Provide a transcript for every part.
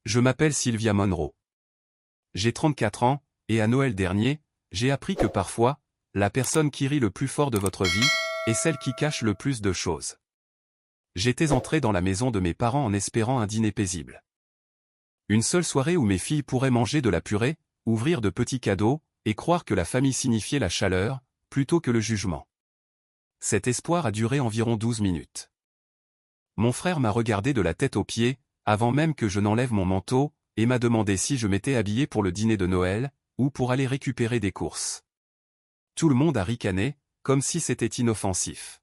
Je m'appelle Sylvia Monroe. J'ai 34 ans, et à Noël dernier, j'ai appris que parfois, la personne qui rit le plus fort de votre vie, est celle qui cache le plus de choses. J'étais entré dans la maison de mes parents en espérant un dîner paisible. Une seule soirée où mes filles pourraient manger de la purée, ouvrir de petits cadeaux, et croire que la famille signifiait la chaleur, plutôt que le jugement. Cet espoir a duré environ 12 minutes. Mon frère m'a regardé de la tête aux pieds, avant même que je n'enlève mon manteau, et m'a demandé si je m'étais habillé pour le dîner de Noël, ou pour aller récupérer des courses. Tout le monde a ricané, comme si c'était inoffensif.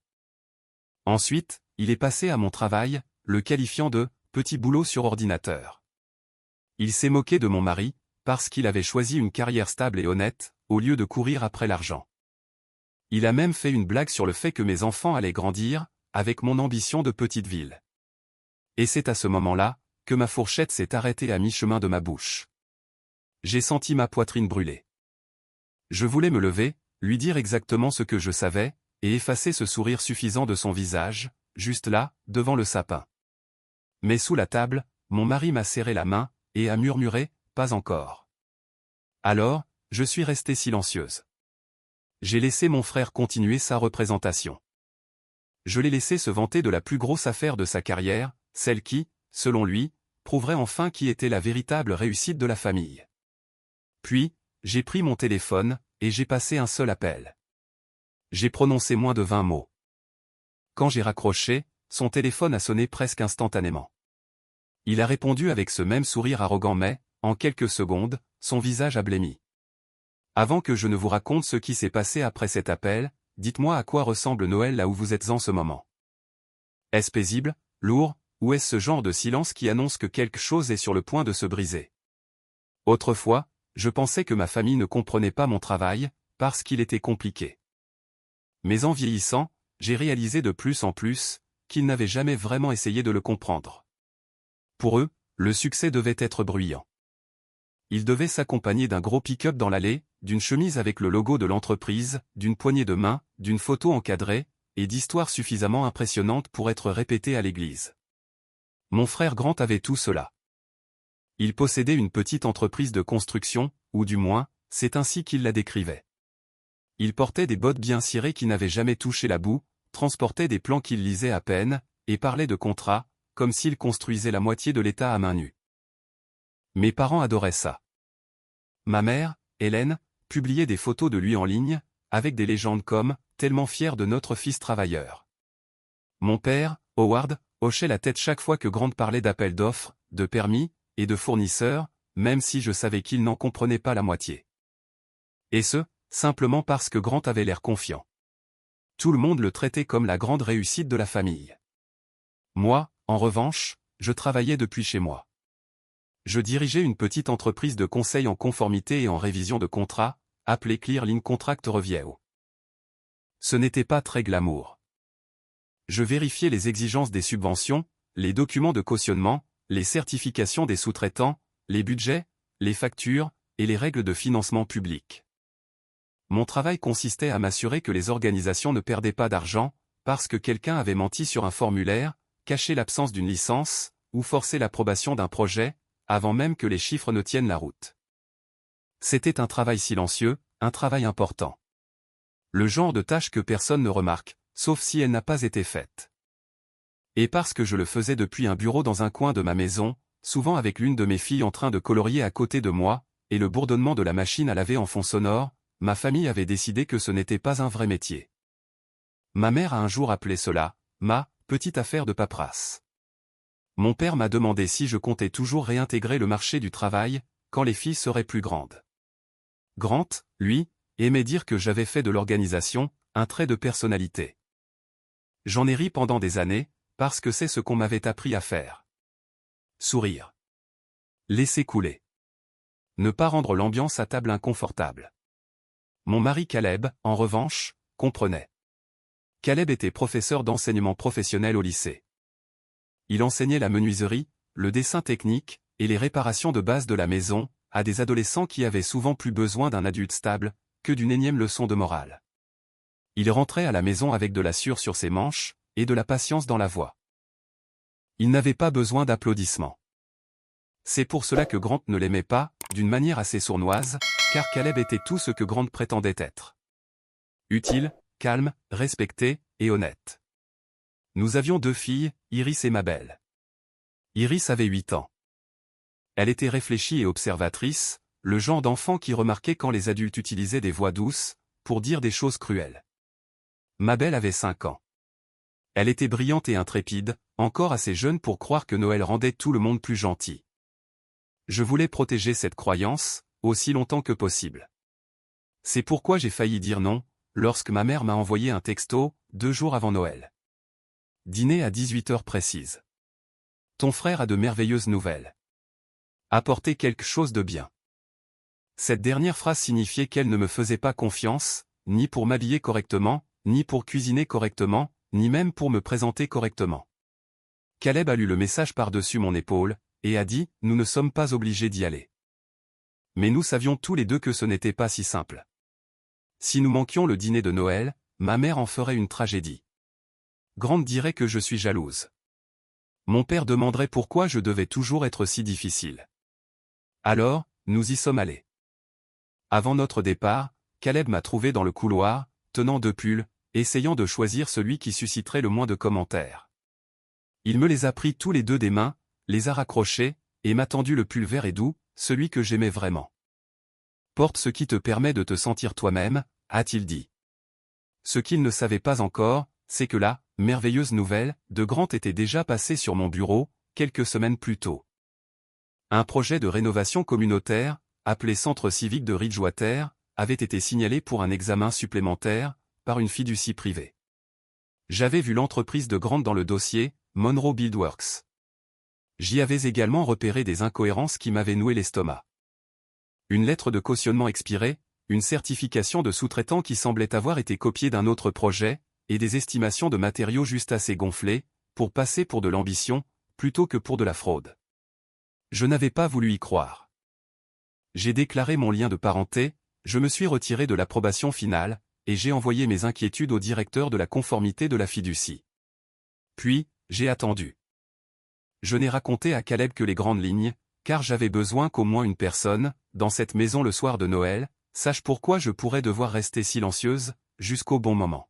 Ensuite, il est passé à mon travail, le qualifiant de « petit boulot sur ordinateur ». Il s'est moqué de mon mari, parce qu'il avait choisi une carrière stable et honnête, au lieu de courir après l'argent. Il a même fait une blague sur le fait que mes enfants allaient grandir, avec mon ambition de petite ville. Et c'est à ce moment-là, que ma fourchette s'est arrêtée à mi-chemin de ma bouche. J'ai senti ma poitrine brûler. Je voulais me lever, lui dire exactement ce que je savais, et effacer ce sourire suffisant de son visage, juste là, devant le sapin. Mais sous la table, mon mari m'a serré la main, et a murmuré « pas encore ». Alors, je suis restée silencieuse. J'ai laissé mon frère continuer sa représentation. Je l'ai laissé se vanter de la plus grosse affaire de sa carrière, celle qui, selon lui, prouverait enfin qui était la véritable réussite de la famille. Puis, j'ai pris mon téléphone, et j'ai passé un seul appel. J'ai prononcé moins de 20 mots. Quand j'ai raccroché, son téléphone a sonné presque instantanément. Il a répondu avec ce même sourire arrogant mais, en quelques secondes, son visage a blêmi. Avant que je ne vous raconte ce qui s'est passé après cet appel, dites-moi à quoi ressemble Noël là où vous êtes en ce moment. Est-ce paisible, lourd, ou est-ce ce genre de silence qui annonce que quelque chose est sur le point de se briser? Autrefois, je pensais que ma famille ne comprenait pas mon travail, parce qu'il était compliqué. Mais en vieillissant, j'ai réalisé de plus en plus, qu'ils n'avaient jamais vraiment essayé de le comprendre. Pour eux, le succès devait être bruyant. Il devait s'accompagner d'un gros pick-up dans l'allée, d'une chemise avec le logo de l'entreprise, d'une poignée de main, d'une photo encadrée, et d'histoires suffisamment impressionnantes pour être répétées à l'église. Mon frère grand avait tout cela. Il possédait une petite entreprise de construction, ou du moins, c'est ainsi qu'il la décrivait. Il portait des bottes bien cirées qui n'avaient jamais touché la boue, transportait des plans qu'il lisait à peine, et parlait de contrats, comme s'il construisait la moitié de l'État à main nue. Mes parents adoraient ça. Ma mère, Hélène, publiait des photos de lui en ligne, avec des légendes comme « tellement fier de notre fils travailleur ». Mon père, Howard, hochait la tête chaque fois que Grant parlait d'appels d'offres, de permis, et de fournisseurs, même si je savais qu'il n'en comprenait pas la moitié. Et ce, simplement parce que Grant avait l'air confiant. Tout le monde le traitait comme la grande réussite de la famille. Moi, en revanche, je travaillais depuis chez moi. Je dirigeais une petite entreprise de conseil en conformité et en révision de contrats, appelée Clearline Contract Review. Ce n'était pas très glamour. Je vérifiais les exigences des subventions, les documents de cautionnement, les certifications des sous-traitants, les budgets, les factures, et les règles de financement public. Mon travail consistait à m'assurer que les organisations ne perdaient pas d'argent, parce que quelqu'un avait menti sur un formulaire, caché l'absence d'une licence, ou forcé l'approbation d'un projet, avant même que les chiffres ne tiennent la route. C'était un travail silencieux, un travail important. Le genre de tâche que personne ne remarque, sauf si elle n'a pas été faite. Et parce que je le faisais depuis un bureau dans un coin de ma maison, souvent avec l'une de mes filles en train de colorier à côté de moi, et le bourdonnement de la machine à laver en fond sonore, ma famille avait décidé que ce n'était pas un vrai métier. Ma mère a un jour appelé cela « ma petite affaire de paperasse ». Mon père m'a demandé si je comptais toujours réintégrer le marché du travail, quand les filles seraient plus grandes. Grant, lui, aimait dire que j'avais fait de l'organisation un trait de personnalité. J'en ai ri pendant des années, parce que c'est ce qu'on m'avait appris à faire. Sourire. Laisser couler. Ne pas rendre l'ambiance à table inconfortable. Mon mari Caleb, en revanche, comprenait. Caleb était professeur d'enseignement professionnel au lycée. Il enseignait la menuiserie, le dessin technique, et les réparations de base de la maison, à des adolescents qui avaient souvent plus besoin d'un adulte stable, que d'une énième leçon de morale. Il rentrait à la maison avec de la sueur sur ses manches, et de la patience dans la voix. Il n'avait pas besoin d'applaudissements. C'est pour cela que Grant ne l'aimait pas, d'une manière assez sournoise, car Caleb était tout ce que Grant prétendait être. Utile, calme, respecté, et honnête. Nous avions 2 filles, Iris et Mabel. Iris avait 8 ans. Elle était réfléchie et observatrice, le genre d'enfant qui remarquait quand les adultes utilisaient des voix douces, pour dire des choses cruelles. Mabel avait 5 ans. Elle était brillante et intrépide, encore assez jeune pour croire que Noël rendait tout le monde plus gentil. Je voulais protéger cette croyance, aussi longtemps que possible. C'est pourquoi j'ai failli dire non, lorsque ma mère m'a envoyé un texto, 2 jours avant Noël. Dîner à 18 heures précises. Ton frère a de merveilleuses nouvelles. Apporter quelque chose de bien. Cette dernière phrase signifiait qu'elle ne me faisait pas confiance, ni pour m'habiller correctement, ni pour cuisiner correctement, ni même pour me présenter correctement. Caleb a lu le message par-dessus mon épaule, et a dit, nous ne sommes pas obligés d'y aller. Mais nous savions tous les deux que ce n'était pas si simple. Si nous manquions le dîner de Noël, ma mère en ferait une tragédie. Grant dirait que je suis jalouse. Mon père demanderait pourquoi je devais toujours être si difficile. Alors, nous y sommes allés. Avant notre départ, Caleb m'a trouvé dans le couloir, tenant 2 pulls, essayant de choisir celui qui susciterait le moins de commentaires. Il me les a pris tous les 2 des mains, les a raccrochés, et m'a tendu le pull vert et doux, celui que j'aimais vraiment. Porte ce qui te permet de te sentir toi-même, a-t-il dit. Ce qu'il ne savait pas encore, c'est que la merveilleuse nouvelle de Grant était déjà passée sur mon bureau, quelques semaines plus tôt. Un projet de rénovation communautaire, appelé Centre civique de Ridgewater, avait été signalé pour un examen supplémentaire, par une fiducie privée. J'avais vu l'entreprise de Grant dans le dossier, Monroe Buildworks. J'y avais également repéré des incohérences qui m'avaient noué l'estomac. Une lettre de cautionnement expirée, une certification de sous-traitant qui semblait avoir été copiée d'un autre projet, et des estimations de matériaux juste assez gonflées, pour passer pour de l'ambition, plutôt que pour de la fraude. Je n'avais pas voulu y croire. J'ai déclaré mon lien de parenté, je me suis retiré de l'approbation finale, et j'ai envoyé mes inquiétudes au directeur de la conformité de la fiducie. Puis, j'ai attendu. Je n'ai raconté à Caleb que les grandes lignes, car j'avais besoin qu'au moins une personne, dans cette maison le soir de Noël, sache pourquoi je pourrais devoir rester silencieuse, jusqu'au bon moment.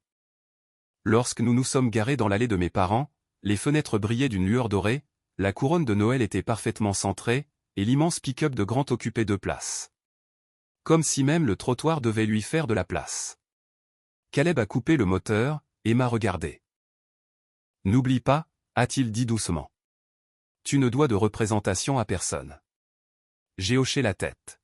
Lorsque nous nous sommes garés dans l'allée de mes parents, les fenêtres brillaient d'une lueur dorée, la couronne de Noël était parfaitement centrée, et l'immense pick-up de Grant occupait 2 places. Comme si même le trottoir devait lui faire de la place. Caleb a coupé le moteur, et m'a regardé. N'oublie pas, a-t-il dit doucement. Tu ne dois de représentation à personne. J'ai hoché la tête.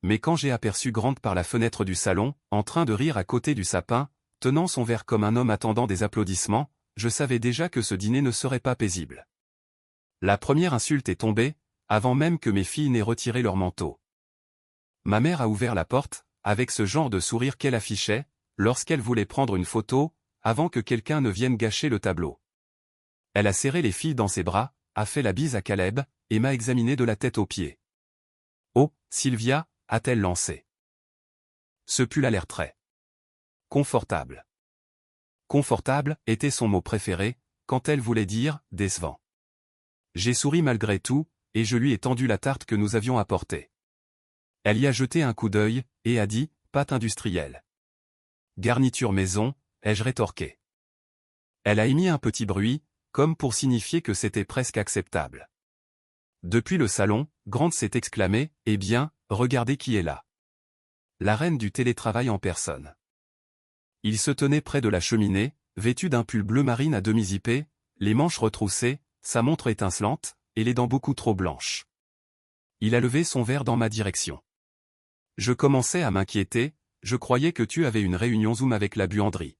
Mais quand j'ai aperçu Grant par la fenêtre du salon, en train de rire à côté du sapin, tenant son verre comme un homme attendant des applaudissements, je savais déjà que ce dîner ne serait pas paisible. La première insulte est tombée, avant même que mes filles n'aient retiré leur manteau. Ma mère a ouvert la porte, avec ce genre de sourire qu'elle affichait, lorsqu'elle voulait prendre une photo, avant que quelqu'un ne vienne gâcher le tableau. Elle a serré les filles dans ses bras, a fait la bise à Caleb, et m'a examiné de la tête aux pieds. Oh, Sylvia, a-t-elle lancé. Ce pull a l'air très confortable. Confortable était son mot préféré, quand elle voulait dire décevant. J'ai souri malgré tout, et je lui ai tendu la tarte que nous avions apportée. Elle y a jeté un coup d'œil, et a dit, pâte industrielle. Garniture maison, ai-je rétorqué. Elle a émis un petit bruit, comme pour signifier que c'était presque acceptable. Depuis le salon, Grant s'est exclamé, eh bien, regardez qui est là. La reine du télétravail en personne. Il se tenait près de la cheminée, vêtu d'un pull bleu marine à demi zippé, les manches retroussées, sa montre étincelante, et les dents beaucoup trop blanches. Il a levé son verre dans ma direction. Je commençais à m'inquiéter, je croyais que tu avais une réunion Zoom avec la buanderie.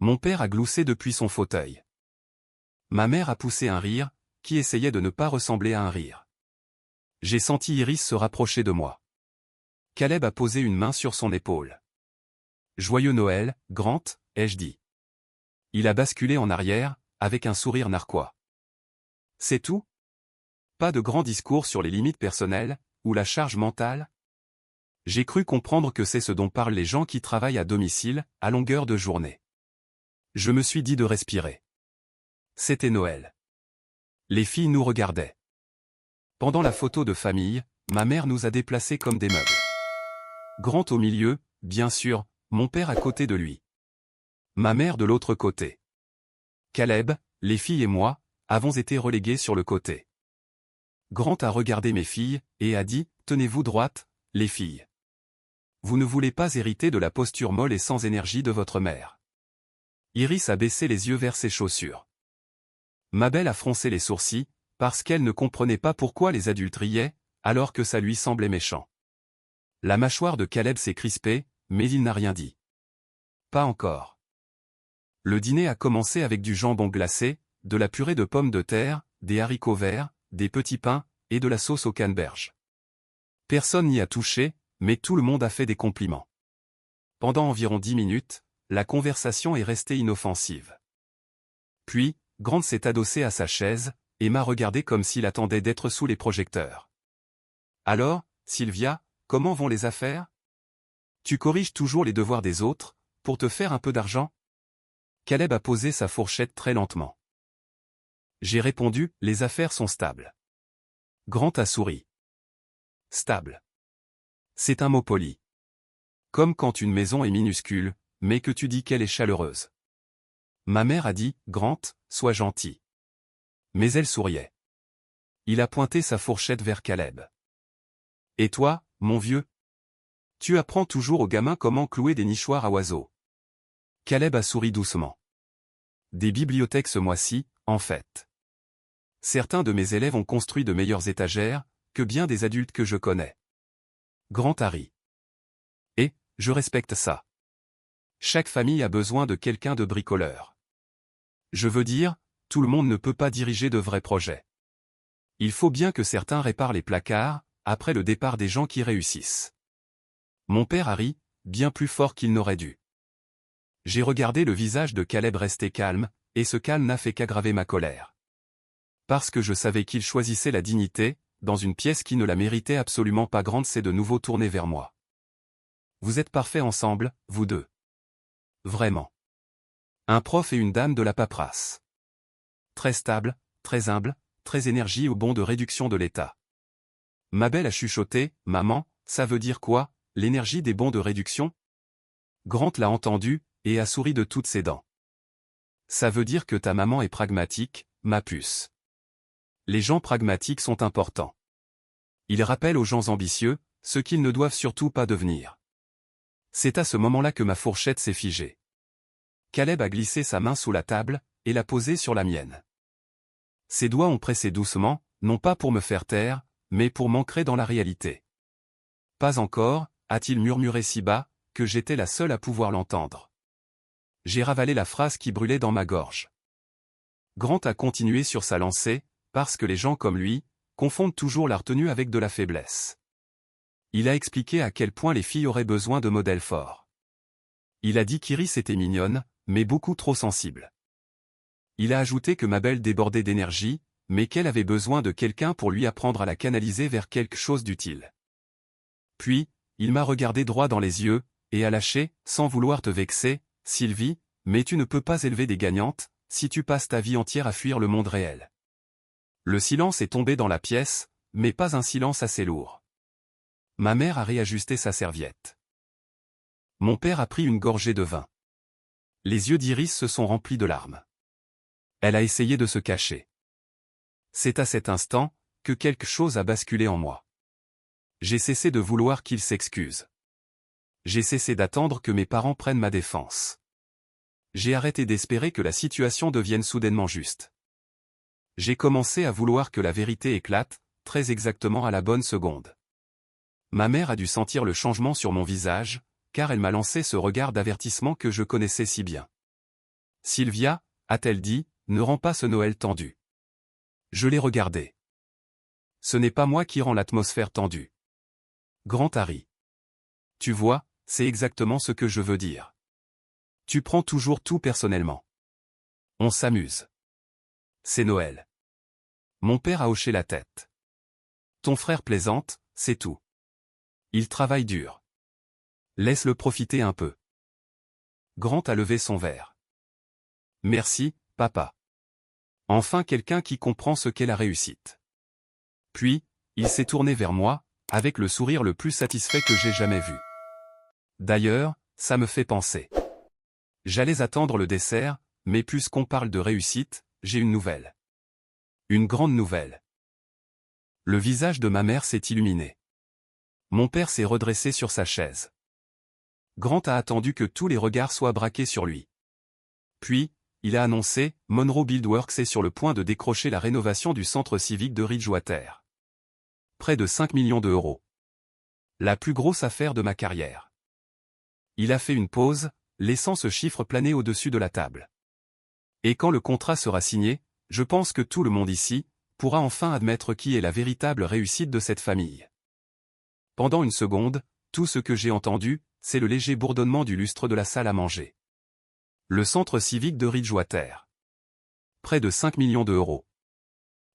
Mon père a gloussé depuis son fauteuil. Ma mère a poussé un rire, qui essayait de ne pas ressembler à un rire. J'ai senti Iris se rapprocher de moi. Caleb a posé une main sur son épaule. Joyeux Noël, Grant, ai-je dit. Il a basculé en arrière, avec un sourire narquois. C'est tout? Pas de grand discours sur les limites personnelles, ou la charge mentale? J'ai cru comprendre que c'est ce dont parlent les gens qui travaillent à domicile, à longueur de journée. Je me suis dit de respirer. C'était Noël. Les filles nous regardaient. Pendant la photo de famille, ma mère nous a déplacés comme des meubles. Grant au milieu, bien sûr, mon père à côté de lui. Ma mère de l'autre côté. Caleb, les filles et moi, avons été relégués sur le côté. Grant a regardé mes filles, et a dit, « Tenez-vous droite, les filles. Vous ne voulez pas hériter de la posture molle et sans énergie de votre mère. » Iris a baissé les yeux vers ses chaussures. Mabel a froncé les sourcils, parce qu'elle ne comprenait pas pourquoi les adultes riaient, alors que ça lui semblait méchant. La mâchoire de Caleb s'est crispée, mais il n'a rien dit. Pas encore. Le dîner a commencé avec du jambon glacé, de la purée de pommes de terre, des haricots verts, des petits pains, et de la sauce au canneberge. Personne n'y a touché, mais tout le monde a fait des compliments. Pendant environ 10 minutes, la conversation est restée inoffensive. Puis, Grant s'est adossé à sa chaise, et m'a regardé comme s'il attendait d'être sous les projecteurs. « Alors, Sylvia, comment vont les affaires? Tu corriges toujours les devoirs des autres, pour te faire un peu d'argent ?» Caleb a posé sa fourchette très lentement. J'ai répondu, « Les affaires sont stables. » Grant a souri. Stable. C'est un mot poli. Comme quand une maison est minuscule, mais que tu dis qu'elle est chaleureuse. Ma mère a dit, « Grant, sois gentil. » Mais elle souriait. Il a pointé sa fourchette vers Caleb. « Et toi, mon vieux? Tu apprends toujours aux gamins comment clouer des nichoirs à oiseaux. » Caleb a souri doucement. Des bibliothèques ce mois-ci, en fait. Certains de mes élèves ont construit de meilleures étagères, que bien des adultes que je connais. Grant a ri. Et, je respecte ça. Chaque famille a besoin de quelqu'un de bricoleur. Je veux dire, tout le monde ne peut pas diriger de vrais projets. Il faut bien que certains réparent les placards, après le départ des gens qui réussissent. Mon père a ri, bien plus fort qu'il n'aurait dû. J'ai regardé le visage de Caleb rester calme, et ce calme n'a fait qu'aggraver ma colère. Parce que je savais qu'il choisissait la dignité, dans une pièce qui ne la méritait absolument pas. Grant s'est de nouveau tourné vers moi. Vous êtes parfaits ensemble, vous deux. Vraiment. Un prof et une dame de la paperasse. Très stable, très humble, très énergie au bon de réduction de l'État. Mabel a chuchoté, « Maman, ça veut dire quoi, l'énergie des bons de réduction ?» Grant l'a entendu, et a souri de toutes ses dents. « Ça veut dire que ta maman est pragmatique, ma puce. Les gens pragmatiques sont importants. Ils rappellent aux gens ambitieux, ce qu'ils ne doivent surtout pas devenir. » C'est à ce moment-là que ma fourchette s'est figée. Caleb a glissé sa main sous la table, et l'a posée sur la mienne. Ses doigts ont pressé doucement, non pas pour me faire taire, mais pour m'ancrer dans la réalité. « Pas encore », a-t-il murmuré si bas, que j'étais la seule à pouvoir l'entendre. J'ai ravalé la phrase qui brûlait dans ma gorge. Grant a continué sur sa lancée, parce que les gens comme lui, confondent toujours la retenue avec de la faiblesse. Il a expliqué à quel point les filles auraient besoin de modèles forts. Il a dit qu'Iris était mignonne, mais beaucoup trop sensible. Il a ajouté que Mabel débordait d'énergie, mais qu'elle avait besoin de quelqu'un pour lui apprendre à la canaliser vers quelque chose d'utile. Puis, il m'a regardé droit dans les yeux, et a lâché, sans vouloir te vexer, « Sylvie, mais tu ne peux pas élever des gagnantes, si tu passes ta vie entière à fuir le monde réel. » Le silence est tombé dans la pièce, mais pas un silence assez lourd. Ma mère a réajusté sa serviette. Mon père a pris une gorgée de vin. Les yeux d'Iris se sont remplis de larmes. Elle a essayé de se cacher. C'est à cet instant, que quelque chose a basculé en moi. J'ai cessé de vouloir qu'il s'excuse. J'ai cessé d'attendre que mes parents prennent ma défense. J'ai arrêté d'espérer que la situation devienne soudainement juste. J'ai commencé à vouloir que la vérité éclate, très exactement à la bonne seconde. Ma mère a dû sentir le changement sur mon visage, car elle m'a lancé ce regard d'avertissement que je connaissais si bien. « Sylvia, a-t-elle dit, ne rends pas ce Noël tendu. » Je l'ai regardé. Ce n'est pas moi qui rends l'atmosphère tendue. Grant a ri. Tu vois, c'est exactement ce que je veux dire. Tu prends toujours tout personnellement. On s'amuse. C'est Noël. Mon père a hoché la tête. Ton frère plaisante, c'est tout. Il travaille dur. Laisse-le profiter un peu. Grant a levé son verre. Merci, papa. Enfin quelqu'un qui comprend ce qu'est la réussite. Puis, Il s'est tourné vers moi, avec le sourire le plus satisfait que j'ai jamais vu. D'ailleurs, ça me fait penser. J'allais attendre le dessert, mais puisqu'on parle de réussite, j'ai une nouvelle. Une grande nouvelle. Le visage de ma mère s'est illuminé. Mon père s'est redressé sur sa chaise. Grant a attendu que tous les regards soient braqués sur lui. Puis, il a annoncé, Monroe Buildworks est sur le point de décrocher la rénovation du centre civique de Ridgewater. Près de 5 millions d'euros. La plus grosse affaire de ma carrière. Il a fait une pause, laissant ce chiffre planer au-dessus de la table. Et quand le contrat sera signé, je pense que tout le monde ici pourra enfin admettre qui est la véritable réussite de cette famille. Pendant une seconde, tout ce que j'ai entendu, c'est le léger bourdonnement du lustre de la salle à manger. Le centre civique de Ridgewater. Près de 5 millions d'euros.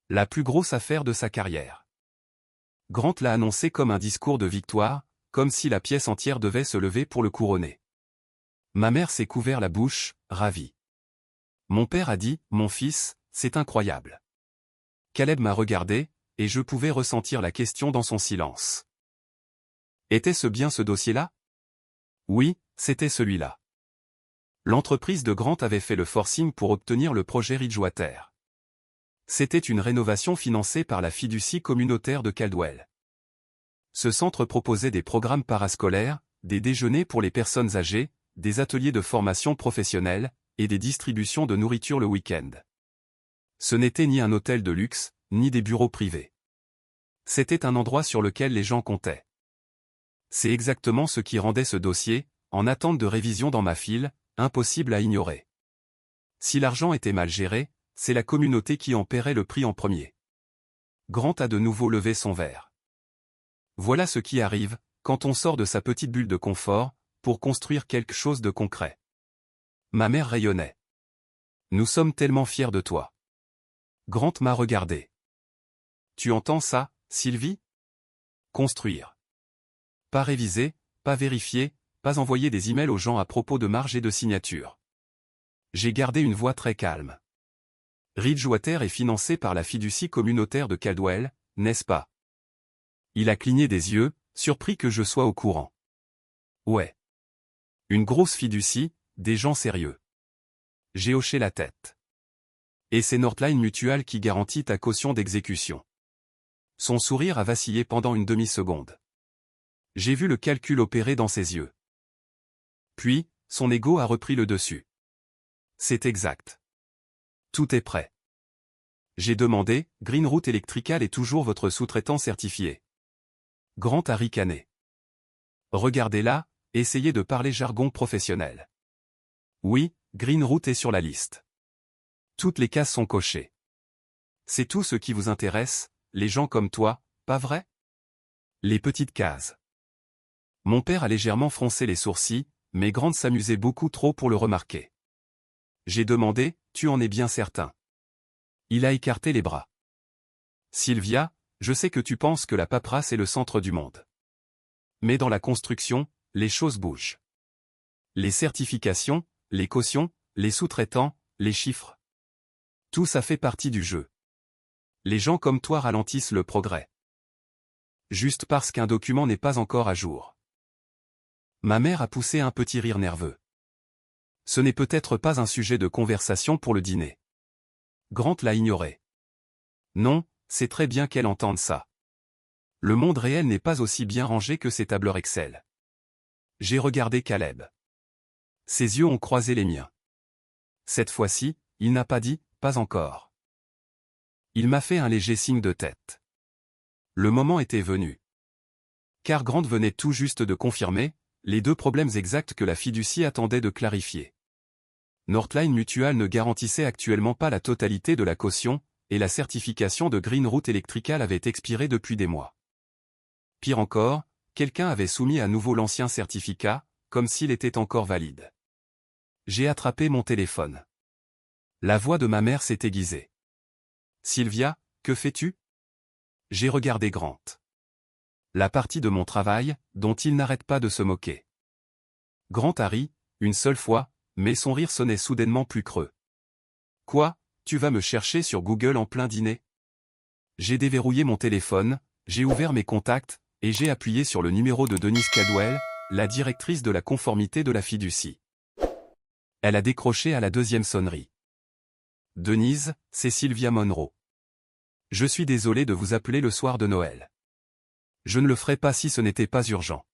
La plus grosse affaire de sa carrière. Grant l'a annoncé comme un discours de victoire, comme si la pièce entière devait se lever pour le couronner. Ma mère s'est couvert la bouche, ravie. Mon père a dit, mon fils, c'est incroyable. Caleb m'a regardé, et je pouvais ressentir la question dans son silence. Était-ce bien ce dossier-là? Oui, c'était celui-là. L'entreprise de Grant avait fait le forcing pour obtenir le projet Ridgewater. C'était une rénovation financée par la fiducie communautaire de Caldwell. Ce centre proposait des programmes parascolaires, des déjeuners pour les personnes âgées, des ateliers de formation professionnelle, et des distributions de nourriture le week-end. Ce n'était ni un hôtel de luxe, ni des bureaux privés. C'était un endroit sur lequel les gens comptaient. C'est exactement ce qui rendait ce dossier, en attente de révision dans ma file, impossible à ignorer. Si l'argent était mal géré, c'est la communauté qui en paierait le prix en premier. Grant a de nouveau levé son verre. Voilà ce qui arrive, quand on sort de sa petite bulle de confort, pour construire quelque chose de concret. Ma mère rayonnait. Nous sommes tellement fiers de toi. Grant m'a regardé. Tu entends ça, Sylvie? Construire. Pas réviser, pas vérifier, pas envoyer des emails aux gens à propos de marge et de signature. J'ai gardé une voix très calme. Ridgewater est financé par la fiducie communautaire de Caldwell, n'est-ce pas? Il a cligné des yeux, surpris que je sois au courant. Ouais. Une grosse fiducie, des gens sérieux. J'ai hoché la tête. Et c'est Northline Mutual qui garantit ta caution d'exécution. Son sourire a vacillé pendant une demi-seconde. J'ai vu le calcul opérer dans ses yeux. Puis, son ego a repris le dessus. C'est exact. Tout est prêt. J'ai demandé, Greenroot Electrical est toujours votre sous-traitant certifié. Grant a ricané. Regardez là, essayez de parler jargon professionnel. Oui, Greenroot est sur la liste. Toutes les cases sont cochées. C'est tout ce qui vous intéresse, les gens comme toi, pas vrai? Les petites cases. Mon père a légèrement froncé les sourcils, mais Grant s'amusait beaucoup trop pour le remarquer. J'ai demandé, tu en es bien certain? Il a écarté les bras. Sylvia, je sais que tu penses que la paperasse est le centre du monde. Mais dans la construction, les choses bougent. Les certifications, les cautions, les sous-traitants, les chiffres. Tout ça fait partie du jeu. Les gens comme toi ralentissent le progrès. Juste parce qu'un document n'est pas encore à jour. Ma mère a poussé un petit rire nerveux. Ce n'est peut-être pas un sujet de conversation pour le dîner. Grant l'a ignoré. Non, c'est très bien qu'elle entende ça. Le monde réel n'est pas aussi bien rangé que ses tableurs Excel. J'ai regardé Caleb. Ses yeux ont croisé les miens. Cette fois-ci, il n'a pas dit, pas encore. Il m'a fait un léger signe de tête. Le moment était venu. Car Grant venait tout juste de confirmer les deux problèmes exacts que la fiducie attendait de clarifier. Northline Mutual ne garantissait actuellement pas la totalité de la caution, et la certification de Greenroot Electrical avait expiré depuis des mois. Pire encore, quelqu'un avait soumis à nouveau l'ancien certificat, comme s'il était encore valide. J'ai attrapé mon téléphone. La voix de ma mère s'est aiguisée. Sylvia, que fais-tu? J'ai regardé Grant. La partie de mon travail, dont il n'arrête pas de se moquer. Grant a ri, une seule fois, mais son rire sonnait soudainement plus creux. Quoi, tu vas me chercher sur Google en plein dîner? J'ai déverrouillé mon téléphone, J'ai ouvert mes contacts, et j'ai appuyé sur le numéro de Denise Cadwell, la directrice de la conformité de la fiducie. Elle a décroché à la deuxième sonnerie. Denise, c'est Sylvia Monroe. Je suis désolé de vous appeler le soir de Noël. Je ne le ferais pas si ce n'était pas urgent.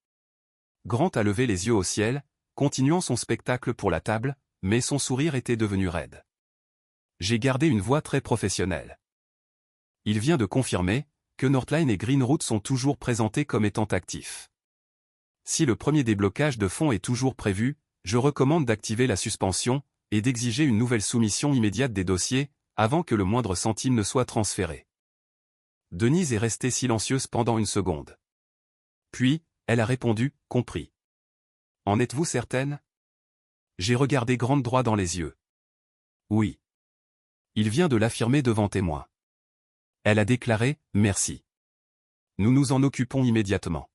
Grant a levé les yeux au ciel, continuant son spectacle pour la table, mais son sourire était devenu raide. J'ai gardé une voix très professionnelle. Il vient de confirmer que Northline et Greenroot sont toujours présentés comme étant actifs. Si le premier déblocage de fonds est toujours prévu, je recommande d'activer la suspension et d'exiger une nouvelle soumission immédiate des dossiers, avant que le moindre centime ne soit transféré. Denise est restée silencieuse pendant une seconde. Puis, elle a répondu, compris. En êtes-vous certaine? J'ai regardé Grant droit dans les yeux. Oui. Il vient de l'affirmer devant témoin. Elle a déclaré, merci. Nous nous en occupons immédiatement.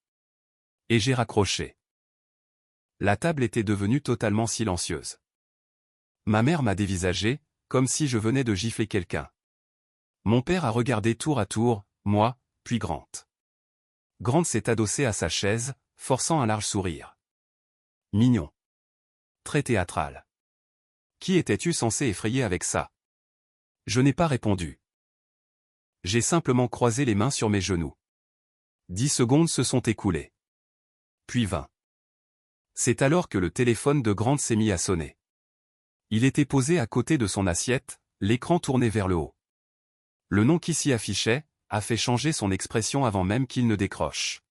Et j'ai raccroché. La table était devenue totalement silencieuse. Ma mère m'a dévisagé, comme si je venais de gifler quelqu'un. Mon père a regardé tour à tour, moi, puis Grant. Grant s'est adossé à sa chaise, forçant un large sourire. Mignon. Très théâtral. Qui étais-tu censé effrayer avec ça? Je n'ai pas répondu. J'ai simplement croisé les mains sur mes genoux. 10 secondes se sont écoulées. Puis 20. C'est alors que le téléphone de Grant s'est mis à sonner. Il était posé à côté de son assiette, l'écran tourné vers le haut. Le nom qui s'y affichait a fait changer son expression avant même qu'il ne décroche.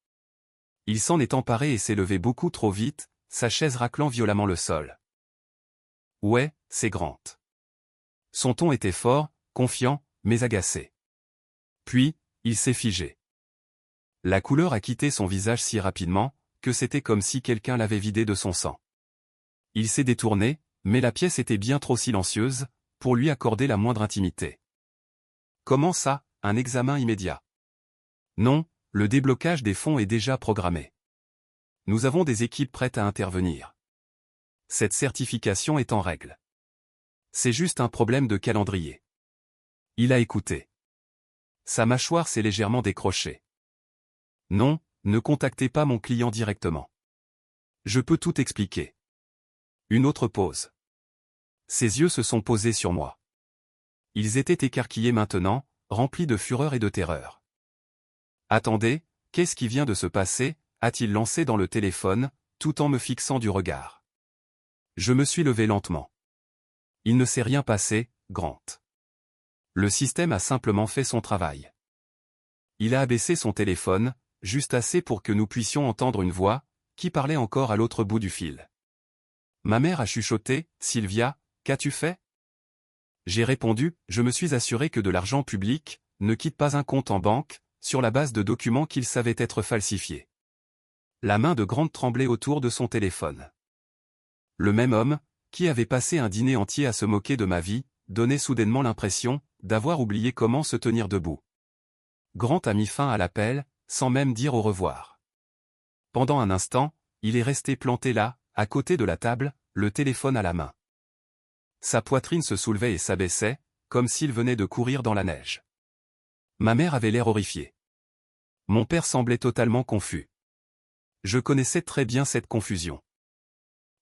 Il s'en est emparé et s'est levé beaucoup trop vite, sa chaise raclant violemment le sol. Ouais, c'est Grant. Son ton était fort, confiant, mais agacé. Puis, il s'est figé. La couleur a quitté son visage si rapidement, que c'était comme si quelqu'un l'avait vidé de son sang. Il s'est détourné, mais la pièce était bien trop silencieuse, pour lui accorder la moindre intimité. Comment ça, un examen immédiat? Non, le déblocage des fonds est déjà programmé. Nous avons des équipes prêtes à intervenir. Cette certification est en règle. C'est juste un problème de calendrier. Il a écouté. Sa mâchoire s'est légèrement décrochée. Non, ne contactez pas mon client directement. Je peux tout expliquer. Une autre pause. Ses yeux se sont posés sur moi. Ils étaient écarquillés maintenant, remplis de fureur et de terreur. Attendez, qu'est-ce qui vient de se passer? A-t-il lancé dans le téléphone, tout en me fixant du regard. Je me suis levé lentement. Il ne s'est rien passé, Grant. Le système a simplement fait son travail. Il a abaissé son téléphone, juste assez pour que nous puissions entendre une voix, qui parlait encore à l'autre bout du fil. Ma mère a chuchoté, Sylvia, qu'as-tu fait? J'ai répondu, je me suis assuré que de l'argent public ne quitte pas un compte en banque, sur la base de documents qu'il savait être falsifiés. La main de Grant tremblait autour de son téléphone. Le même homme, qui avait passé un dîner entier à se moquer de ma vie, donnait soudainement l'impression d'avoir oublié comment se tenir debout. Grant a mis fin à l'appel, sans même dire au revoir. Pendant un instant, il est resté planté là, à côté de la table, le téléphone à la main. Sa poitrine se soulevait et s'abaissait, comme s'il venait de courir dans la neige. Ma mère avait l'air horrifiée. Mon père semblait totalement confus. Je connaissais très bien cette confusion.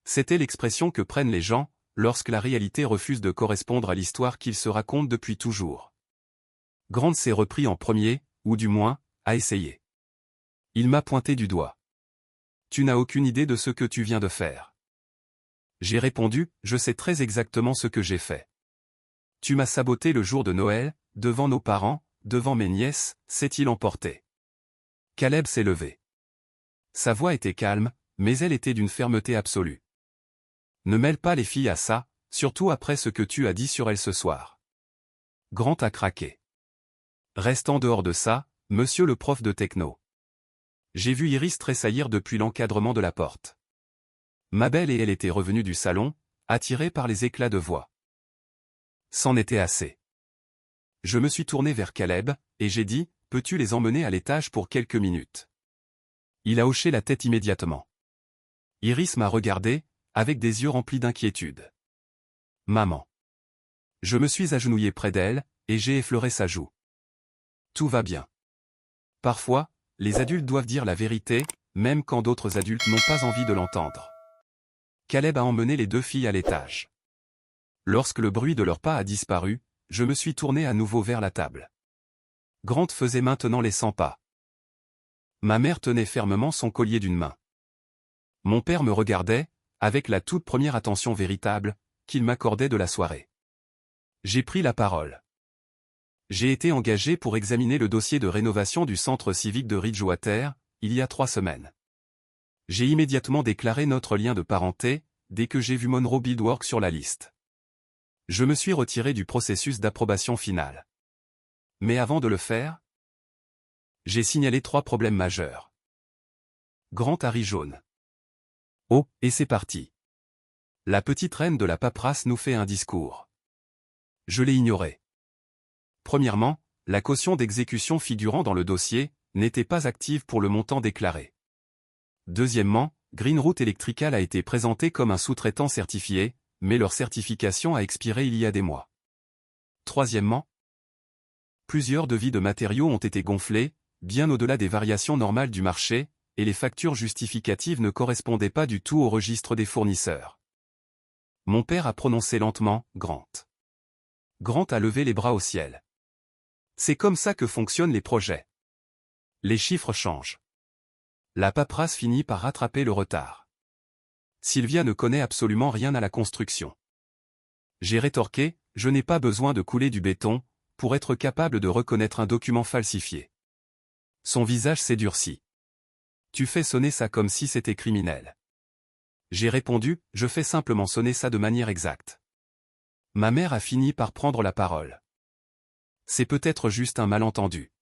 C'était l'expression que prennent les gens, lorsque la réalité refuse de correspondre à l'histoire qu'ils se racontent depuis toujours. Grant s'est repris en premier, ou du moins, a essayé. Il m'a pointé du doigt. Tu n'as aucune idée de ce que tu viens de faire. J'ai répondu, je sais très exactement ce que j'ai fait. Tu m'as saboté le jour de Noël, devant nos parents, devant mes nièces, s'est-il emporté. Caleb s'est levé. Sa voix était calme, mais elle était d'une fermeté absolue. Ne mêle pas les filles à ça, surtout après ce que tu as dit sur elles ce soir. Grant a craqué. Reste en dehors de ça, monsieur le prof de techno. J'ai vu Iris tressaillir depuis l'encadrement de la porte. Mabel et elle étaient revenues du salon, attirées par les éclats de voix. C'en était assez. Je me suis tourné vers Caleb, et j'ai dit, peux-tu les emmener à l'étage pour quelques minutes? Il a hoché la tête immédiatement. Iris m'a regardé, avec des yeux remplis d'inquiétude. Maman. Je me suis agenouillé près d'elle, et j'ai effleuré sa joue. Tout va bien. Parfois, les adultes doivent dire la vérité, même quand d'autres adultes n'ont pas envie de l'entendre. Caleb a emmené les deux filles à l'étage. Lorsque le bruit de leurs pas a disparu, je me suis tourné à nouveau vers la table. Grant faisait maintenant les 100 pas. Ma mère tenait fermement son collier d'une main. Mon père me regardait, avec la toute première attention véritable, qu'il m'accordait de la soirée. J'ai pris la parole. J'ai été engagé pour examiner le dossier de rénovation du centre civique de Ridgewater, il y a 3 semaines. J'ai immédiatement déclaré notre lien de parenté, dès que j'ai vu Monroe Buildworks sur la liste. Je me suis retiré du processus d'approbation finale. Mais avant de le faire, j'ai signalé 3 problèmes majeurs. Grant a ri jaune. Oh, et c'est parti. La petite reine de la paperasse nous fait un discours. Je l'ai ignoré. Premièrement, la caution d'exécution figurant dans le dossier n'était pas active pour le montant déclaré. Deuxièmement, Greenroot Electrical a été présenté comme un sous-traitant certifié, mais leur certification a expiré il y a des mois. Troisièmement, plusieurs devis de matériaux ont été gonflés, bien au-delà des variations normales du marché, et les factures justificatives ne correspondaient pas du tout au registre des fournisseurs. Mon père a prononcé lentement « Grant ». Grant a levé les bras au ciel. C'est comme ça que fonctionnent les projets. Les chiffres changent. La paperasse finit par rattraper le retard. Sylvia ne connaît absolument rien à la construction. J'ai rétorqué, je n'ai pas besoin de couler du béton, pour être capable de reconnaître un document falsifié. Son visage s'est durci. Tu fais sonner ça comme si c'était criminel. J'ai répondu, je fais simplement sonner ça de manière exacte. Ma mère a fini par prendre la parole. C'est peut-être juste un malentendu.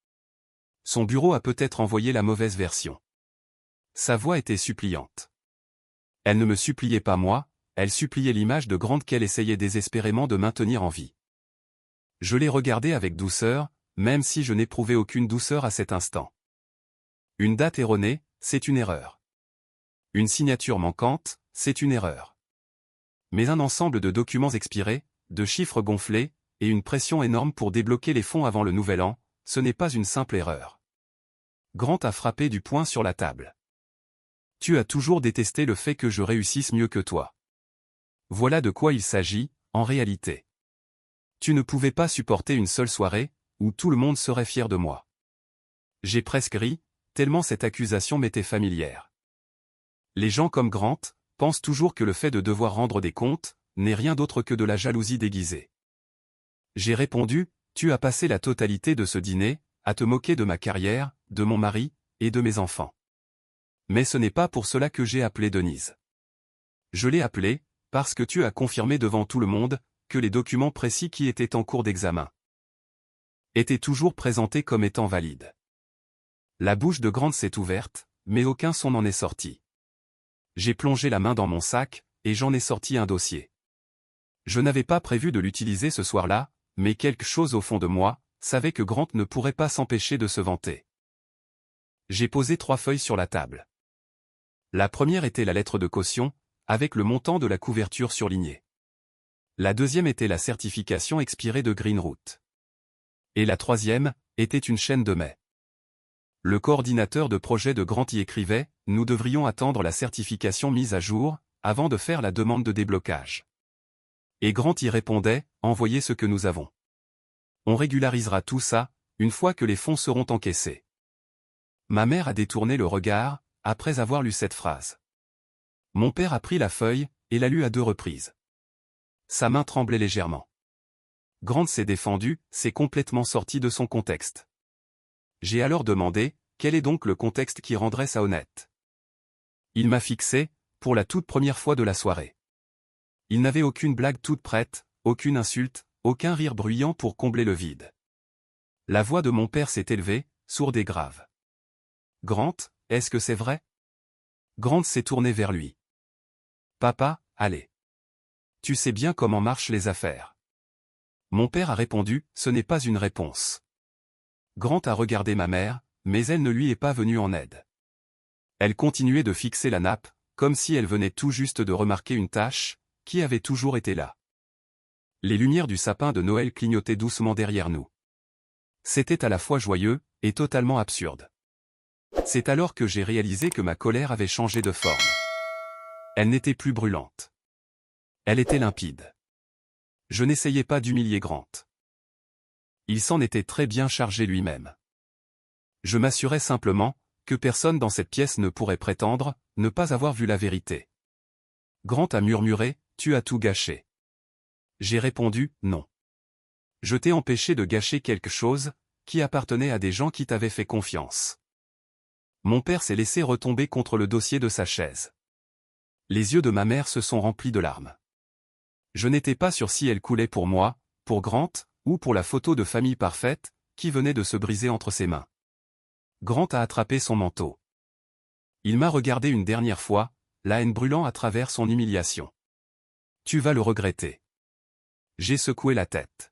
Son bureau a peut-être envoyé la mauvaise version. Sa voix était suppliante. Elle ne me suppliait pas moi, elle suppliait l'image de Grant qu'elle essayait désespérément de maintenir en vie. Je l'ai regardée avec douceur, même si je n'éprouvais aucune douceur à cet instant. Une date erronée, c'est une erreur. Une signature manquante, c'est une erreur. Mais un ensemble de documents expirés, de chiffres gonflés, et une pression énorme pour débloquer les fonds avant le nouvel an, ce n'est pas une simple erreur. Grant a frappé du poing sur la table. Tu as toujours détesté le fait que je réussisse mieux que toi. Voilà de quoi il s'agit, en réalité. Tu ne pouvais pas supporter une seule soirée, où tout le monde serait fier de moi. J'ai presque ri, tellement cette accusation m'était familière. Les gens comme Grant pensent toujours que le fait de devoir rendre des comptes n'est rien d'autre que de la jalousie déguisée. J'ai répondu, tu as passé la totalité de ce dîner à te moquer de ma carrière, de mon mari, et de mes enfants. Mais ce n'est pas pour cela que j'ai appelé Denise. Je l'ai appelée, parce que tu as confirmé devant tout le monde que les documents précis qui étaient en cours d'examen étaient toujours présentés comme étant valides. La bouche de Grant s'est ouverte, mais aucun son n'en est sorti. J'ai plongé la main dans mon sac, et j'en ai sorti un dossier. Je n'avais pas prévu de l'utiliser ce soir-là, mais quelque chose au fond de moi savait que Grant ne pourrait pas s'empêcher de se vanter. J'ai posé 3 feuilles sur la table. La première était la lettre de caution, avec le montant de la couverture surligné. La deuxième était la certification expirée de Greenroot. Et la troisième était une chaîne de mai. Le coordinateur de projet de Grant y écrivait, nous devrions attendre la certification mise à jour, avant de faire la demande de déblocage. Et Grant y répondait, envoyez ce que nous avons. On régularisera tout ça, une fois que les fonds seront encaissés. Ma mère a détourné le regard, après avoir lu cette phrase. Mon père a pris la feuille, et l'a lue à 2 reprises. Sa main tremblait légèrement. Grant s'est défendu, c'est complètement sorti de son contexte. J'ai alors demandé, quel est donc le contexte qui rendrait ça honnête? Il m'a fixé, pour la toute première fois de la soirée. Il n'avait aucune blague toute prête, aucune insulte, aucun rire bruyant pour combler le vide. La voix de mon père s'est élevée, sourde et grave. Grant, est-ce que c'est vrai? Grant s'est tourné vers lui. Papa, allez. Tu sais bien comment marchent les affaires. Mon père a répondu, ce n'est pas une réponse. Grant a regardé ma mère, mais elle ne lui est pas venue en aide. Elle continuait de fixer la nappe, comme si elle venait tout juste de remarquer une tache, qui avait toujours été là. Les lumières du sapin de Noël clignotaient doucement derrière nous. C'était à la fois joyeux et totalement absurde. C'est alors que j'ai réalisé que ma colère avait changé de forme. Elle n'était plus brûlante. Elle était limpide. Je n'essayais pas d'humilier Grant. Il s'en était très bien chargé lui-même. Je m'assurais simplement que personne dans cette pièce ne pourrait prétendre ne pas avoir vu la vérité. Grant a murmuré, « Tu as tout gâché. » J'ai répondu, « Non. Je t'ai empêché de gâcher quelque chose qui appartenait à des gens qui t'avaient fait confiance. » Mon père s'est laissé retomber contre le dossier de sa chaise. Les yeux de ma mère se sont remplis de larmes. Je n'étais pas sûr si elle coulait pour moi, pour Grant, ou pour la photo de famille parfaite, qui venait de se briser entre ses mains. Grant a attrapé son manteau. Il m'a regardé une dernière fois, la haine brûlant à travers son humiliation. « Tu vas le regretter. » J'ai secoué la tête.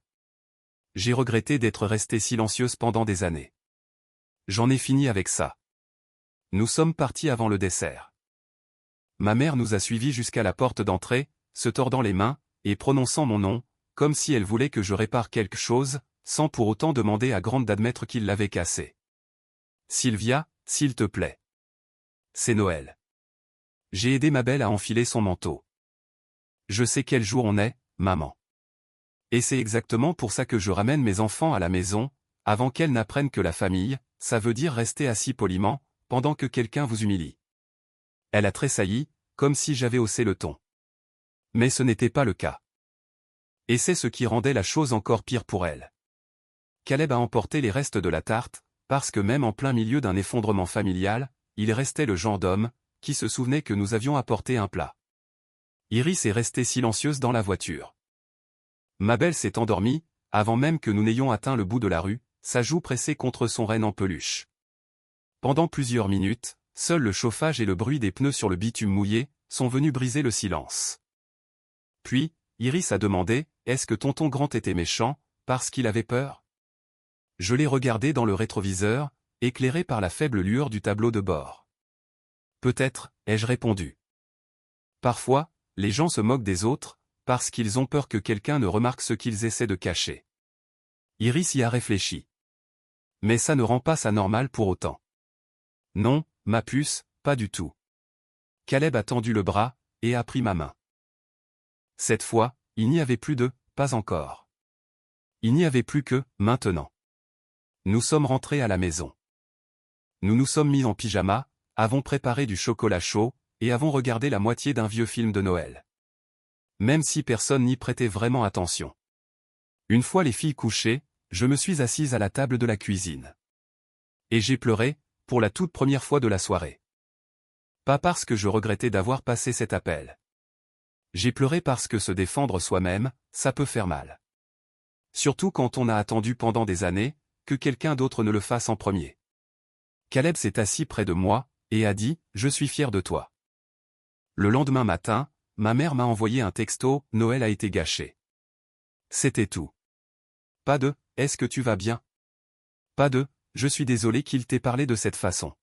J'ai regretté d'être restée silencieuse pendant des années. J'en ai fini avec ça. Nous sommes partis avant le dessert. Ma mère nous a suivis jusqu'à la porte d'entrée, se tordant les mains, et prononçant mon nom, comme si elle voulait que je répare quelque chose, sans pour autant demander à Grant d'admettre qu'il l'avait cassé. « Sylvia, s'il te plaît. C'est Noël. » J'ai aidé ma belle à enfiler son manteau. « Je sais quel jour on est, maman. Et c'est exactement pour ça que je ramène mes enfants à la maison, avant qu'elles n'apprennent que la famille, ça veut dire rester assis poliment, pendant que quelqu'un vous humilie. » Elle a tressailli, comme si j'avais haussé le ton. Mais ce n'était pas le cas. Et c'est ce qui rendait la chose encore pire pour elle. Caleb a emporté les restes de la tarte, parce que même en plein milieu d'un effondrement familial, il restait le genre d'homme qui se souvenait que nous avions apporté un plat. Iris est restée silencieuse dans la voiture. Ma belle s'est endormie, avant même que nous n'ayons atteint le bout de la rue, sa joue pressée contre son renne en peluche. Pendant plusieurs minutes, seul le chauffage et le bruit des pneus sur le bitume mouillé sont venus briser le silence. Puis, Iris a demandé, « Est-ce que tonton Grant était méchant, parce qu'il avait peur ?» Je l'ai regardé dans le rétroviseur, éclairé par la faible lueur du tableau de bord. « Peut-être, » ai-je répondu. Parfois, les gens se moquent des autres, parce qu'ils ont peur que quelqu'un ne remarque ce qu'ils essaient de cacher. Iris y a réfléchi. Mais ça ne rend pas ça normal pour autant. Non, ma puce, pas du tout. Caleb a tendu le bras, et a pris ma main. Cette fois, il n'y avait plus de « pas encore ». Il n'y avait plus que « maintenant ». Nous sommes rentrés à la maison. Nous nous sommes mis en pyjama, avons préparé du chocolat chaud, et avons regardé la moitié d'un vieux film de Noël. Même si personne n'y prêtait vraiment attention. Une fois les filles couchées, je me suis assise à la table de la cuisine. Et j'ai pleuré, pour la toute première fois de la soirée. Pas parce que je regrettais d'avoir passé cet appel. J'ai pleuré parce que se défendre soi-même, ça peut faire mal. Surtout quand on a attendu pendant des années, que quelqu'un d'autre ne le fasse en premier. Caleb s'est assis près de moi, et a dit, « Je suis fier de toi. » Le lendemain matin, ma mère m'a envoyé un texto, « Noël a été gâché. » C'était tout. Pas de, « Est-ce que tu vas bien ?» Pas de, « Je suis désolé qu'il t'ait parlé de cette façon. »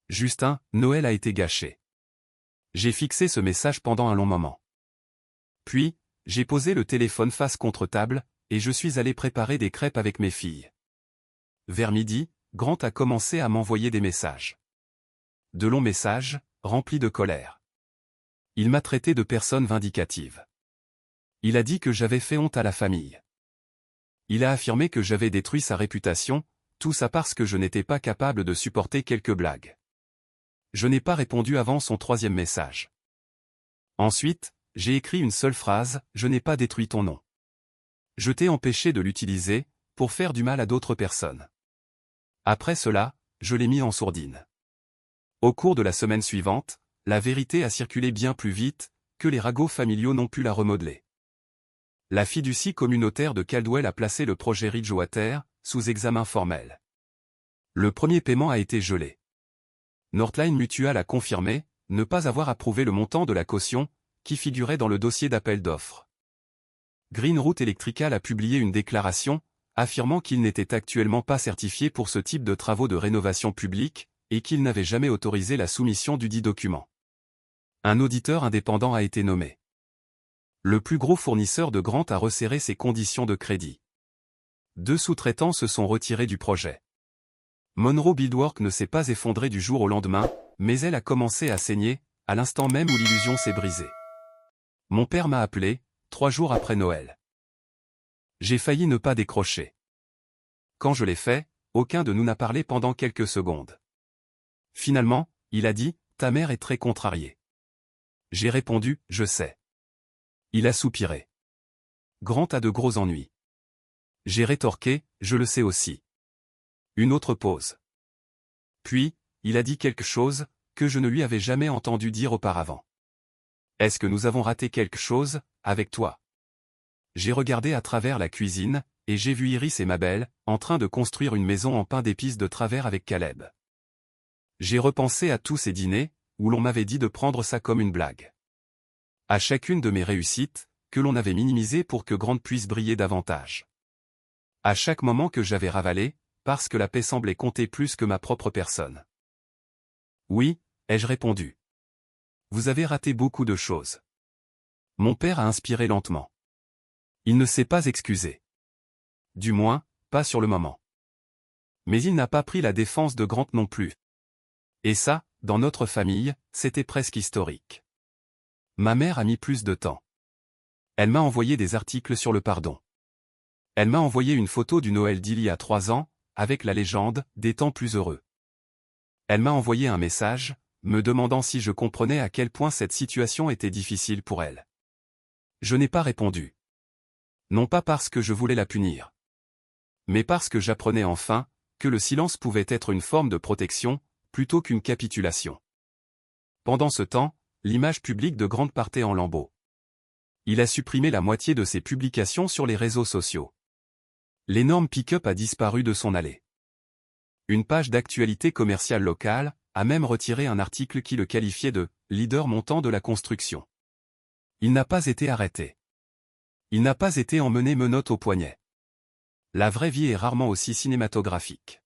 Juste un, « Noël a été gâché. » J'ai fixé ce message pendant un long moment. Puis, j'ai posé le téléphone face contre table, et je suis allé préparer des crêpes avec mes filles. Vers midi, Grant a commencé à m'envoyer des messages. De longs messages, remplis de colère. Il m'a traité de personne vindicative. Il a dit que j'avais fait honte à la famille. Il a affirmé que j'avais détruit sa réputation, tout ça parce que je n'étais pas capable de supporter quelques blagues. Je n'ai pas répondu avant son troisième message. Ensuite, j'ai écrit une seule phrase, « Je n'ai pas détruit ton nom. Je t'ai empêché de l'utiliser, pour faire du mal à d'autres personnes. » Après cela, je l'ai mis en sourdine. Au cours de la semaine suivante, la vérité a circulé bien plus vite, que les ragots familiaux n'ont pu la remodeler. La fiducie communautaire de Caldwell a placé le projet Ridgewater sous examen formel. Le premier paiement a été gelé. Northline Mutual a confirmé ne pas avoir approuvé le montant de la caution qui figurait dans le dossier d'appel d'offres. Green Route Electrical a publié une déclaration affirmant qu'il n'était actuellement pas certifié pour ce type de travaux de rénovation publique et qu'il n'avait jamais autorisé la soumission du dit document. Un auditeur indépendant a été nommé. Le plus gros fournisseur de Grant a resserré ses conditions de crédit. 2 sous-traitants se sont retirés du projet. Monroe Buildwork ne s'est pas effondré du jour au lendemain, mais elle a commencé à saigner, à l'instant même où l'illusion s'est brisée. Mon père m'a appelé, 3 jours après Noël. J'ai failli ne pas décrocher. Quand je l'ai fait, aucun de nous n'a parlé pendant quelques secondes. Finalement, il a dit, « Ta mère est très contrariée. » J'ai répondu, « Je sais. » Il a soupiré. Grant a de gros ennuis. J'ai rétorqué, « Je le sais aussi. » Une autre pause. Puis, il a dit quelque chose que je ne lui avais jamais entendu dire auparavant. Est-ce que nous avons raté quelque chose, avec toi? J'ai regardé à travers la cuisine, et j'ai vu Iris et Mabel, en train de construire une maison en pain d'épices de travers avec Caleb. J'ai repensé à tous ces dîners, où l'on m'avait dit de prendre ça comme une blague. À chacune de mes réussites, que l'on avait minimisées pour que Grant puisse briller davantage. À chaque moment que j'avais ravalé, parce que la paix semblait compter plus que ma propre personne. Oui, ai-je répondu. Vous avez raté beaucoup de choses. Mon père a inspiré lentement. Il ne s'est pas excusé. Du moins, pas sur le moment. Mais il n'a pas pris la défense de Grant non plus. Et ça, dans notre famille, c'était presque historique. Ma mère a mis plus de temps. Elle m'a envoyé des articles sur le pardon. Elle m'a envoyé une photo du Noël d'il y a 3 ans, avec la légende « Des temps plus heureux ». Elle m'a envoyé un message, me demandant si je comprenais à quel point cette situation était difficile pour elle. Je n'ai pas répondu. Non pas parce que je voulais la punir. Mais parce que j'apprenais enfin, que le silence pouvait être une forme de protection, plutôt qu'une capitulation. Pendant ce temps, l'image publique de Grant partait en lambeaux. Il a supprimé la moitié de ses publications sur les réseaux sociaux. L'énorme pick-up a disparu de son allée. Une page d'actualité commerciale locale a même retiré un article qui le qualifiait de « leader montant de la construction ». Il n'a pas été arrêté. Il n'a pas été emmené menottes au poignet. La vraie vie est rarement aussi cinématographique.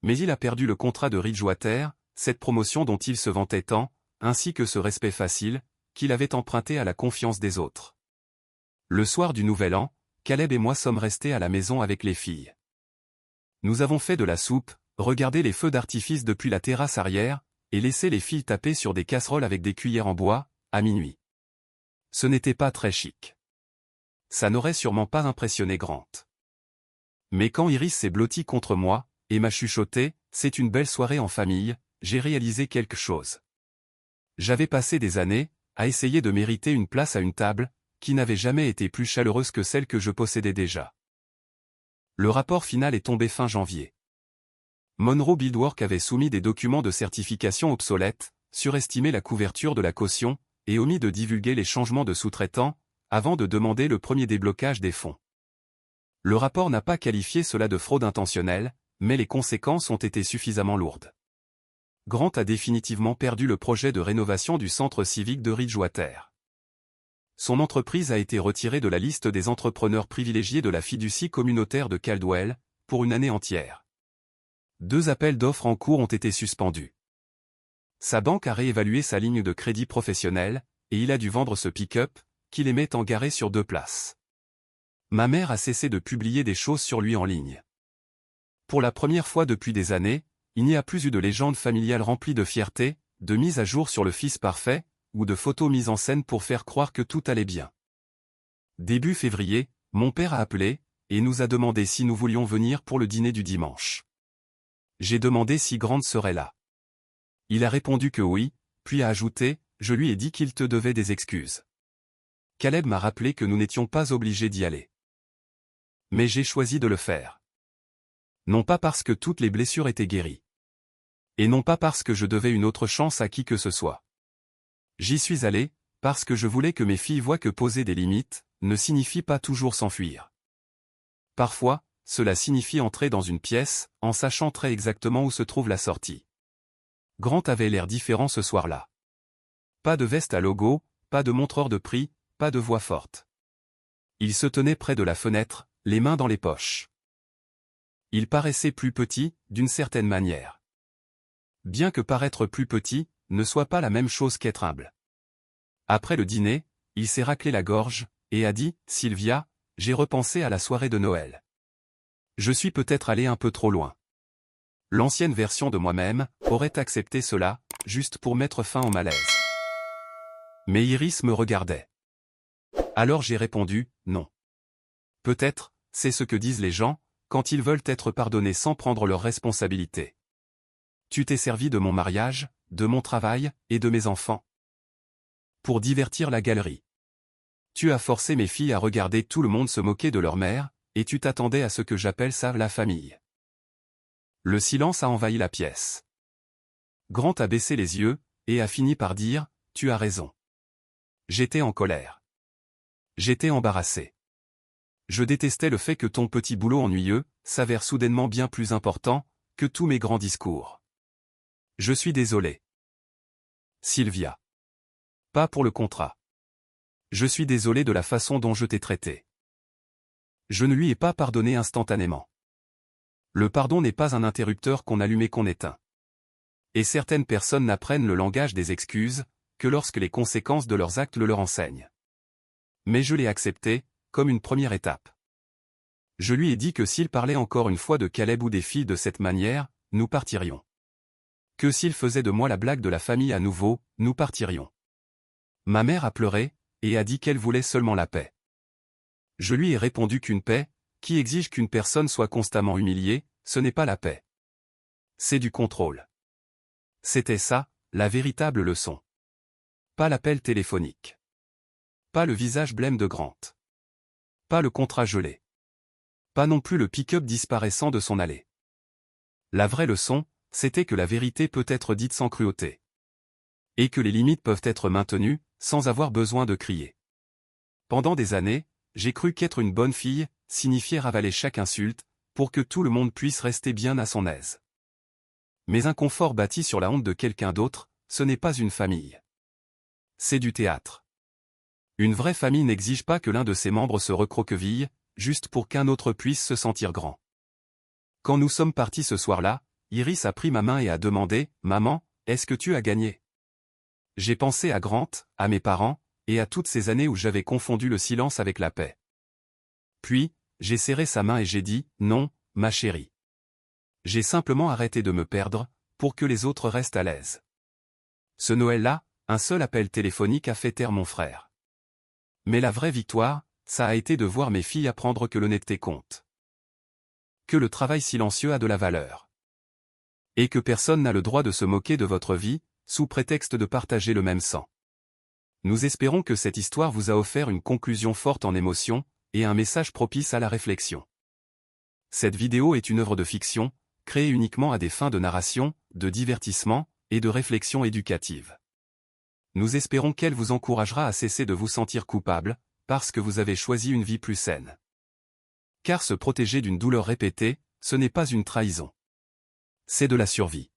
Mais il a perdu le contrat de Ridgewater, cette promotion dont il se vantait tant, ainsi que ce respect facile, qu'il avait emprunté à la confiance des autres. Le soir du Nouvel An, Caleb et moi sommes restés à la maison avec les filles. Nous avons fait de la soupe, regardé les feux d'artifice depuis la terrasse arrière, et laissé les filles taper sur des casseroles avec des cuillères en bois, à minuit. Ce n'était pas très chic. Ça n'aurait sûrement pas impressionné Grant. Mais quand Iris s'est blottie contre moi, et m'a chuchoté, « C'est une belle soirée en famille », j'ai réalisé quelque chose. J'avais passé des années, à essayer de mériter une place à une table, qui n'avait jamais été plus chaleureuse que celle que je possédais déjà. Le rapport final est tombé fin janvier. Monroe Buildwork avait soumis des documents de certification obsolètes, surestimé la couverture de la caution, et omis de divulguer les changements de sous-traitants, avant de demander le premier déblocage des fonds. Le rapport n'a pas qualifié cela de fraude intentionnelle, mais les conséquences ont été suffisamment lourdes. Grant a définitivement perdu le projet de rénovation du centre civique de Ridgewater. Son entreprise a été retirée de la liste des entrepreneurs privilégiés de la fiducie communautaire de Caldwell, pour une année entière. 2 appels d'offres en cours ont été suspendus. Sa banque a réévalué sa ligne de crédit professionnel, et il a dû vendre ce pick-up, qu'il aimait en garer sur 2 places. Ma mère a cessé de publier des choses sur lui en ligne. Pour la première fois depuis des années, il n'y a plus eu de légende familiale remplie de fierté, de mise à jour sur le fils parfait, ou de photos mises en scène pour faire croire que tout allait bien. Début février, mon père a appelé, et nous a demandé si nous voulions venir pour le dîner du dimanche. J'ai demandé si Grant serait là. Il a répondu que oui, puis a ajouté, « Je lui ai dit qu'il te devait des excuses. » Caleb m'a rappelé que nous n'étions pas obligés d'y aller. Mais j'ai choisi de le faire. Non pas parce que toutes les blessures étaient guéries. Et non pas parce que je devais une autre chance à qui que ce soit. J'y suis allé, parce que je voulais que mes filles voient que poser des limites ne signifie pas toujours s'enfuir. Parfois, cela signifie entrer dans une pièce, en sachant très exactement où se trouve la sortie. Grant avait l'air différent ce soir-là. Pas de veste à logo, pas de montreur de prix, pas de voix forte. Il se tenait près de la fenêtre, les mains dans les poches. Il paraissait plus petit, d'une certaine manière. Bien que paraître plus petit ne soit pas la même chose qu'être humble. Après le dîner, il s'est raclé la gorge, et a dit, « Sylvia, j'ai repensé à la soirée de Noël. Je suis peut-être allé un peu trop loin. L'ancienne version de moi-même aurait accepté cela, juste pour mettre fin au malaise. Mais Iris me regardait. Alors j'ai répondu, non. Peut-être, c'est ce que disent les gens, quand ils veulent être pardonnés sans prendre leurs responsabilités. Tu t'es servi de mon mariage, de mon travail, et de mes enfants. Pour divertir la galerie. Tu as forcé mes filles à regarder tout le monde se moquer de leur mère, et tu t'attendais à ce que j'appelle ça la famille. Le silence a envahi la pièce. Grant a baissé les yeux, et a fini par dire, tu as raison. J'étais en colère. J'étais embarrassé. Je détestais le fait que ton petit boulot ennuyeux s'avère soudainement bien plus important que tous mes grands discours. Je suis désolé. Sylvia. Pas pour le contrat. Je suis désolé de la façon dont je t'ai traité. Je ne lui ai pas pardonné instantanément. Le pardon n'est pas un interrupteur qu'on allume et qu'on éteint. Et certaines personnes n'apprennent le langage des excuses que lorsque les conséquences de leurs actes le leur enseignent. Mais je l'ai accepté, comme une première étape. Je lui ai dit que s'il parlait encore une fois de Caleb ou des filles de cette manière, nous partirions. Que s'il faisait de moi la blague de la famille à nouveau, nous partirions. Ma mère a pleuré, et a dit qu'elle voulait seulement la paix. Je lui ai répondu qu'une paix, qui exige qu'une personne soit constamment humiliée, ce n'est pas la paix. C'est du contrôle. C'était ça, la véritable leçon. Pas l'appel téléphonique. Pas le visage blême de Grant. Pas le contrat gelé. Pas non plus le pick-up disparaissant de son allée. La vraie leçon, c'était que la vérité peut être dite sans cruauté. Et que les limites peuvent être maintenues, sans avoir besoin de crier. Pendant des années, j'ai cru qu'être une bonne fille signifiait ravaler chaque insulte, pour que tout le monde puisse rester bien à son aise. Mais un confort bâti sur la honte de quelqu'un d'autre, ce n'est pas une famille. C'est du théâtre. Une vraie famille n'exige pas que l'un de ses membres se recroqueville, juste pour qu'un autre puisse se sentir grand. Quand nous sommes partis ce soir-là, Iris a pris ma main et a demandé, « Maman, est-ce que tu as gagné ?» J'ai pensé à Grant, à mes parents, et à toutes ces années où j'avais confondu le silence avec la paix. Puis, j'ai serré sa main et j'ai dit, « Non, ma chérie. J'ai simplement arrêté de me perdre, pour que les autres restent à l'aise. » Ce Noël-là, un seul appel téléphonique a fait taire mon frère. Mais la vraie victoire, ça a été de voir mes filles apprendre que l'honnêteté compte. Que le travail silencieux a de la valeur. Et que personne n'a le droit de se moquer de votre vie, sous prétexte de partager le même sang. Nous espérons que cette histoire vous a offert une conclusion forte en émotion, et un message propice à la réflexion. Cette vidéo est une œuvre de fiction, créée uniquement à des fins de narration, de divertissement, et de réflexion éducative. Nous espérons qu'elle vous encouragera à cesser de vous sentir coupable, parce que vous avez choisi une vie plus saine. Car se protéger d'une douleur répétée, ce n'est pas une trahison. C'est de la survie.